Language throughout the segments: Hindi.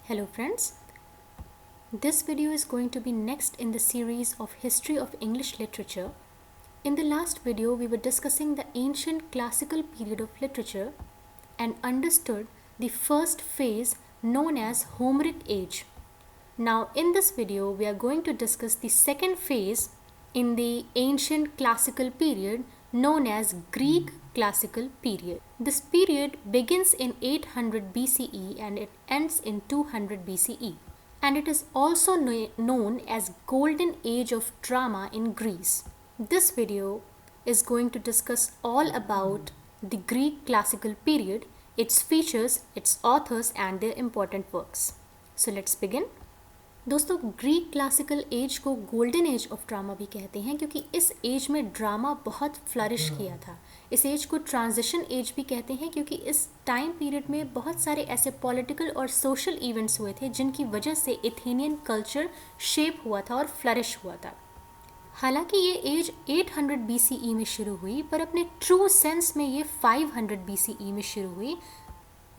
Hello friends, this video is going to be next in the series of History of English Literature. In the last video, we were discussing the ancient classical period of literature and understood the first phase known as Homeric Age. Now in this video, we are going to discuss the second phase in the ancient classical period known as Greek classical period. This period begins in 800 BCE and it ends in 200 BCE. And it is also known as Golden Age of Drama in Greece. This video is going to discuss all about the Greek classical period, its features, its authors and their important works. So let's begin. दोस्तों ग्रीक क्लासिकल एज को गोल्डन एज ऑफ ड्रामा भी कहते हैं क्योंकि इस एज में ड्रामा बहुत फ्लरिश किया था। इस एज को ट्रांजिशन एज भी कहते हैं क्योंकि इस टाइम पीरियड में बहुत सारे ऐसे पॉलिटिकल और सोशल इवेंट्स हुए थे जिनकी वजह से एथेनियन कल्चर शेप हुआ था और फ्लरिश हुआ था। हालांकि ये एज 800 BCE में शुरू हुई, पर अपने ट्रू सेंस में ये 500 BCE में शुरू हुई,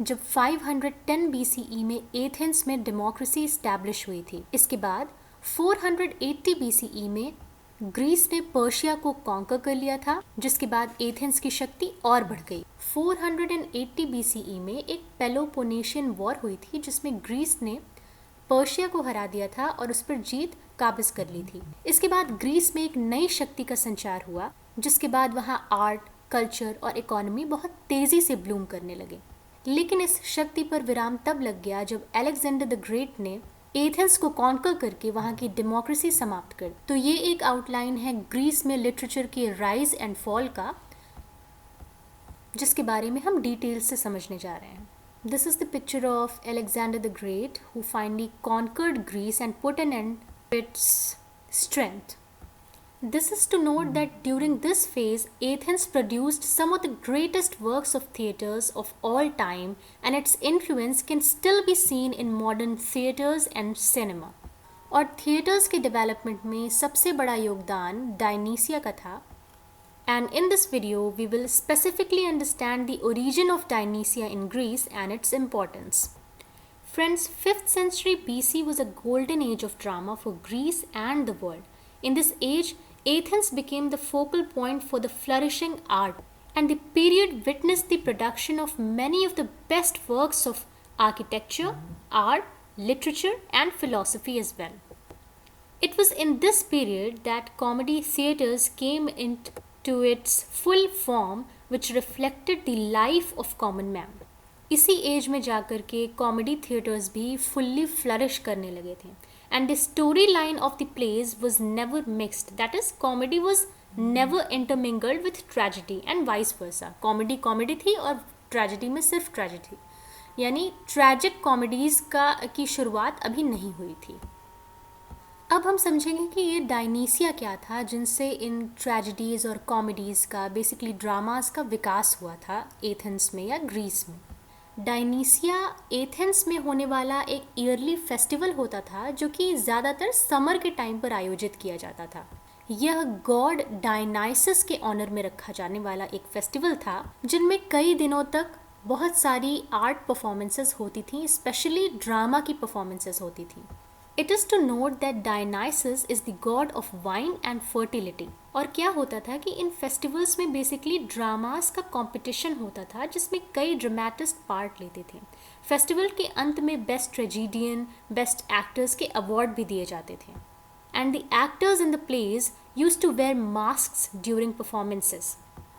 जब 510 BCE में एथेंस में डेमोक्रेसी इस्टेब्लिश हुई थी। इसके बाद 480 BCE में ग्रीस ने पर्शिया को कॉन्कर कर लिया था, जिसके बाद एथेंस की शक्ति और बढ़ गई। 480 BCE में एक पेलोपोनेशियन वॉर हुई थी जिसमें ग्रीस ने पर्शिया को हरा दिया था और उस पर जीत काबिज कर ली थी। इसके बाद ग्रीस में एक नई शक्ति का संचार हुआ, जिसके बाद वहाँ आर्ट, कल्चर और इकोनॉमी बहुत तेजी से ब्लूम करने लगे। लेकिन इस शक्ति पर विराम तब लग गया जब अलेक्जेंडर द ग्रेट ने एथेंस को कॉन्कर करके वहां की डेमोक्रेसी समाप्त कर। तो ये एक आउटलाइन है ग्रीस में लिटरेचर के राइज एंड फॉल का, जिसके बारे में हम डिटेल से समझने जा रहे हैं। This is the picture of Alexander the Great who finally conquered Greece and put an end to its strength. This is to note that during this phase, Athens produced some of the greatest works of theatres of all time, and its influence can still be seen in modern theatres and cinema. और theatres के development में सबसे बड़ा योगदान डायनीसिया का था. And in this video, we will specifically understand the origin of Dionysia in Greece and its importance. Friends, 5th century BC was a golden age of drama for Greece and the world. In this age, Athens became the focal point for the flourishing art, and the period witnessed the production of many of the best works of architecture, art, literature, and philosophy as well. It was in this period that comedy theatres came into its full form, which reflected the life of common man. इसी एज में जाकर के कॉमेडी थिएटर्स भी फुल्ली फ्लरिश करने लगे थे. And the storyline of the plays was never mixed. That is, comedy was never intermingled with tragedy and vice versa. Comedy comedy थी और tragedy में सिर्फ tragedy थी. यानी tragic comedies की शुरुआत अभी नहीं हुई थी. अब हम समझेंगे कि ये डायनीसिया क्या था जिनसे इन tragedies और comedies का बेसिकली ड्रामास का विकास हुआ था एथेंस में या ग्रीस में. डायनीसिया एथेंस में होने वाला एक ईयरली फेस्टिवल होता था जो कि ज़्यादातर समर के टाइम पर आयोजित किया जाता था. यह गॉड डायनाइसस के ऑनर में रखा जाने वाला एक फेस्टिवल था जिनमें कई दिनों तक बहुत सारी आर्ट परफॉर्मेंसेस होती थी, स्पेशली ड्रामा की परफॉर्मेंसेस होती थी. It is to note that Dionysus is the god of wine and fertility. और क्या होता था कि इन फेस्टिवल्स में बेसिकली ड्रामास का कंपटीशन होता था जिसमें कई ड्रामेटिस्ट पार्ट लेते थे. फेस्टिवल के अंत में बेस्ट ट्रेजिडियन, बेस्ट एक्टर्स के अवार्ड भी दिए जाते थे. And the actors in the plays used to wear masks during performances.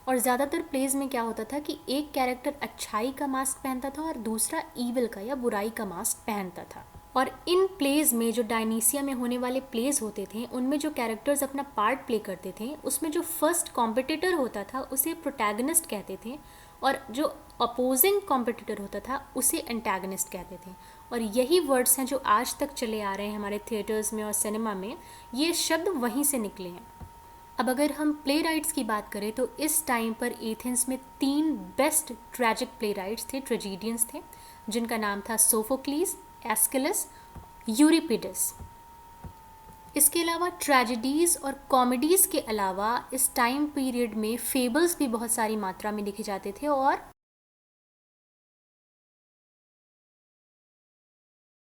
और ज़्यादातर प्लेज में क्या होता था कि एक कैरेक्टर अच्छाई का मास्क पहनता था और दूसरा ईविल का या बुराई का मास्क पहनता था. और इन प्लेज में जो डायनीसिया में होने वाले प्लेज होते थे उनमें जो कैरेक्टर्स अपना पार्ट प्ले करते थे उसमें जो फर्स्ट कॉम्पिटिटर होता था उसे प्रोटैगनिस्ट कहते थे और जो अपोजिंग कॉम्पिटिटर होता था उसे एंटैगनिस्ट कहते थे. और यही वर्ड्स हैं जो आज तक चले आ रहे हैं हमारे थिएटर्स में और सिनेमा में. ये शब्द वहीं से निकले हैं. अब अगर हम प्ले राइट्स की बात करें तो इस टाइम पर एथेंस में 3 बेस्ट ट्रैजिक प्ले राइट्स थे, ट्रेजिडियंस थे, जिनका नाम था सोफोक्लीस, एस्किलस, यूरिपिडस. इसके अलावा ट्रेजेडीज़ और कॉमेडीज़ के अलावा इस टाइम पीरियड में फेबल्स भी बहुत सारी मात्रा में लिखे जाते थे और